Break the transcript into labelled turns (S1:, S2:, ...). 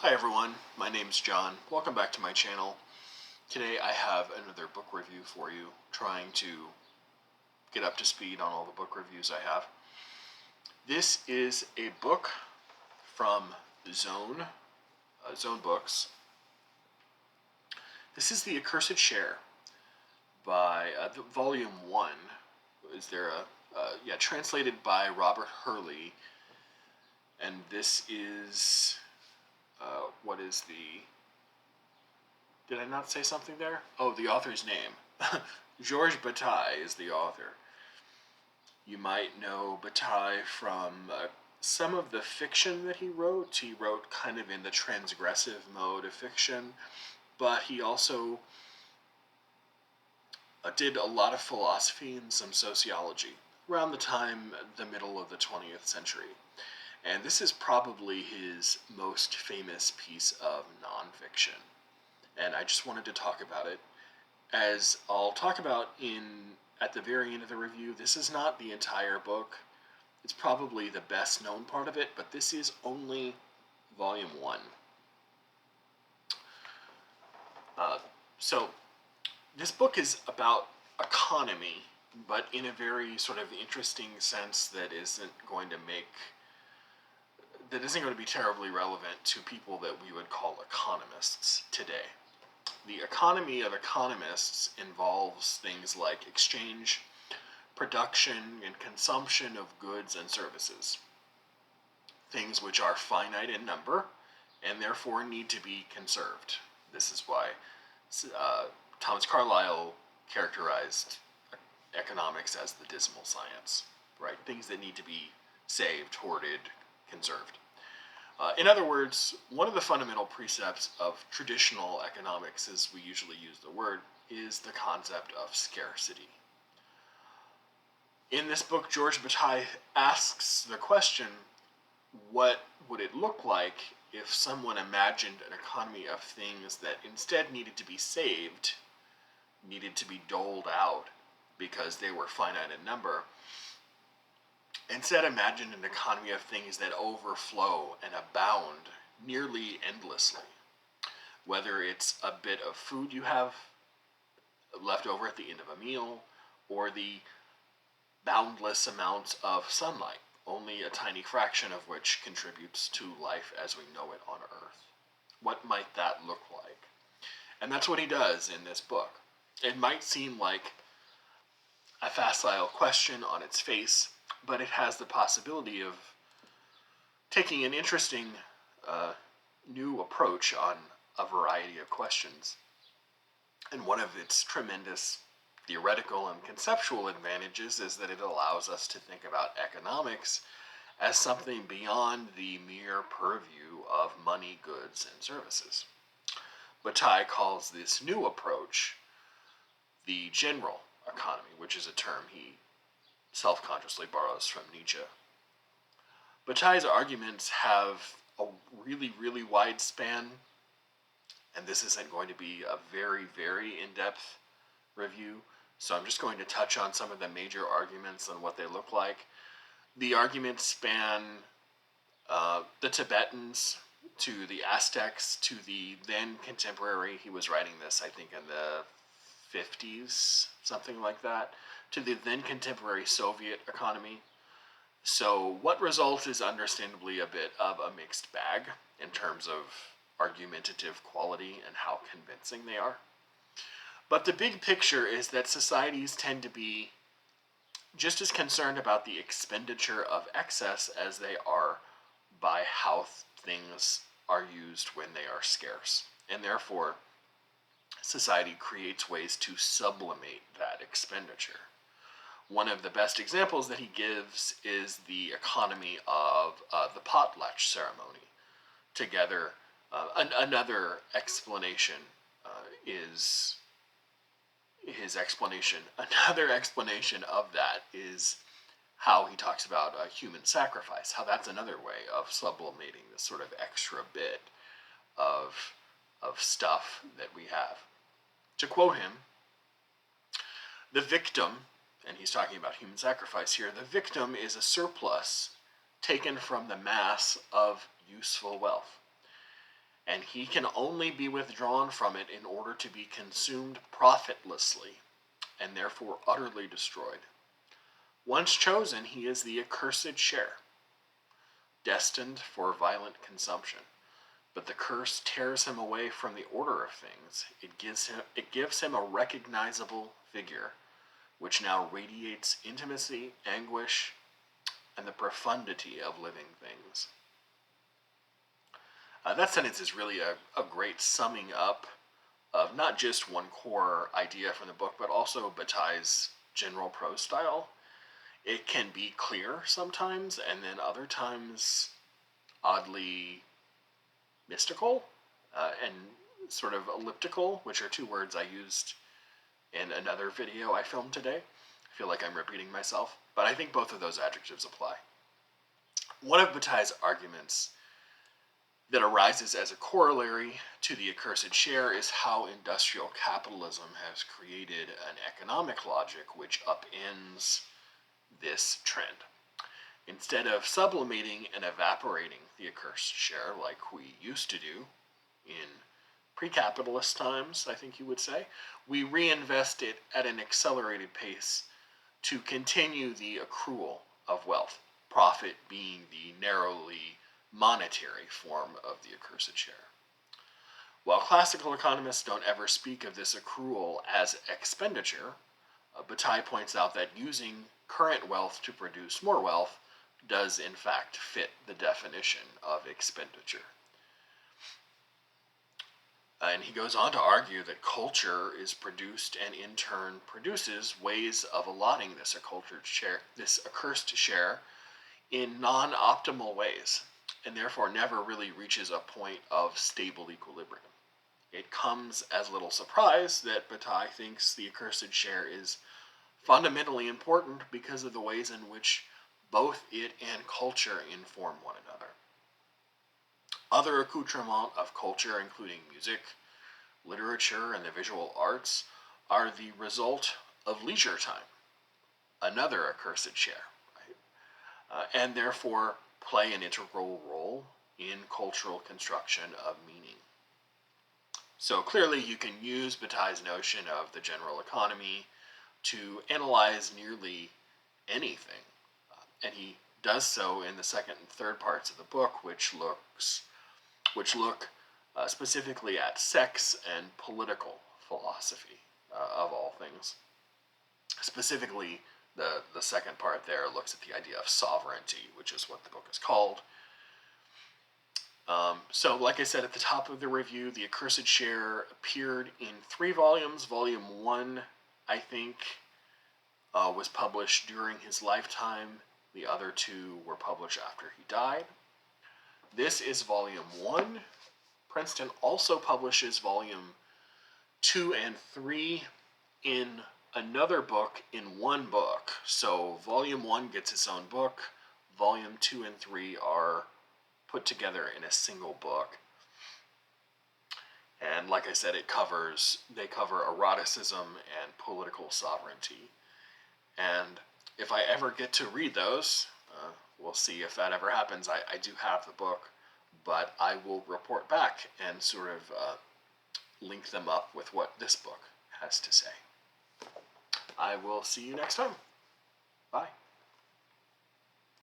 S1: Hi everyone, my name's John. Welcome back to my channel. Today I have another book review for you, trying to get up to speed on all the book reviews I have. This is a book from Zone Books. This is the Accursed Share by Volume 1. Is there translated by Robert Hurley, and this is what is the... Did I not say something there? Oh, the author's name. Georges Bataille is the author. You might know Bataille from some of the fiction that he wrote. He wrote kind of in the transgressive mode of fiction, but he also did a lot of philosophy and some sociology around the middle of the 20th century. And this is probably his most famous piece of nonfiction. And I just wanted to talk about it. As I'll talk about at the very end of the review, this is not the entire book. It's probably the best known part of it, but this is only Volume 1. So this book is about economy, but in a very sort of interesting sense that isn't going to be terribly relevant to people that we would call economists today. The economy of economists involves things like exchange, production, and consumption of goods and services. Things which are finite in number and therefore need to be conserved. This is why Thomas Carlyle characterized economics as the dismal science, right? Things that need to be saved, hoarded, conserved. In other words, one of the fundamental precepts of traditional economics, as we usually use the word, is the concept of scarcity. In this book, Georges Bataille asks the question, what would it look like if someone imagined an economy of things that instead needed to be saved, needed to be doled out because they were finite in number, instead imagine an economy of things that overflow and abound nearly endlessly. Whether it's a bit of food you have left over at the end of a meal, or the boundless amounts of sunlight, only a tiny fraction of which contributes to life as we know it on Earth. What might that look like? And that's what he does in this book. It might seem like a facile question on its face, but it has the possibility of taking an interesting new approach on a variety of questions. And one of its tremendous theoretical and conceptual advantages is that it allows us to think about economics as something beyond the mere purview of money, goods, and services. Bataille calls this new approach the general economy, which is a term he self-consciously borrows from Nietzsche. Bataille's arguments have a really, really wide span, and this isn't going to be a very, very in-depth review, so I'm just going to touch on some of the major arguments and what they look like. The arguments span the Tibetans to the Aztecs to the then contemporary, he was writing this, I think, in the 50s, something like that, to the then contemporary Soviet economy. So what results is understandably a bit of a mixed bag in terms of argumentative quality and how convincing they are. But the big picture is that societies tend to be just as concerned about the expenditure of excess as they are by how things are used when they are scarce. And therefore, society creates ways to sublimate that expenditure. One of the best examples that he gives is the economy of the potlatch ceremony. Together, another explanation is his explanation. Another explanation of that is how he talks about human sacrifice, how that's another way of sublimating this sort of extra bit of stuff that we have. To quote him, the victim, and he's talking about human sacrifice here, the victim is a surplus taken from the mass of useful wealth. and he can only be withdrawn from it in order to be consumed profitlessly, and therefore utterly destroyed. Once chosen, he is the accursed share, destined for violent consumption. But the curse tears him away from the order of things. It gives him a recognizable figure, which now radiates intimacy, anguish, and the profundity of living things. That sentence is really a great summing up of not just one core idea from the book, but also Bataille's general prose style. It can be clear sometimes, and then other times oddly mystical and sort of elliptical, which are two words I used in another video I filmed today. I feel like I'm repeating myself, but I think both of those adjectives apply. One of Bataille's arguments that arises as a corollary to the accursed share is how industrial capitalism has created an economic logic which upends this trend. Instead of sublimating and evaporating the accursed share like we used to do in pre-capitalist times, I think you would say, we reinvest it at an accelerated pace to continue the accrual of wealth, profit being the narrowly monetary form of the accursed share. While classical economists don't ever speak of this accrual as expenditure, Bataille points out that using current wealth to produce more wealth does in fact fit the definition of expenditure. And he goes on to argue that culture is produced and in turn produces ways of allotting this accursed share in non-optimal ways, and therefore never really reaches a point of stable equilibrium. It comes as little surprise that Bataille thinks the accursed share is fundamentally important because of the ways in which both it and culture inform one another. Other accoutrements of culture, including music, literature, and the visual arts, are the result of leisure time, another accursed share, right? And therefore play an integral role in cultural construction of meaning. So clearly you can use Bataille's notion of the general economy to analyze nearly anything. And he does so in the second and third parts of the book, which look specifically at sex and political philosophy, of all things. Specifically, the second part there looks at the idea of sovereignty, which is what the book is called. So, like I said at the top of the review, The Accursed Share appeared in 3 volumes. Volume 1, I think, was published during his lifetime. The other 2 were published after he died. This is volume 1. Princeton also publishes volume 2 and 3 in another book in one book. So volume 1 gets its own book. Volume 2 and 3 are put together in a single book. And like I said, they cover eroticism and political sovereignty. And if I ever get to read those, we'll see if that ever happens. I do have the book, but I will report back and sort of link them up with what this book has to say. I will see you next time. Bye.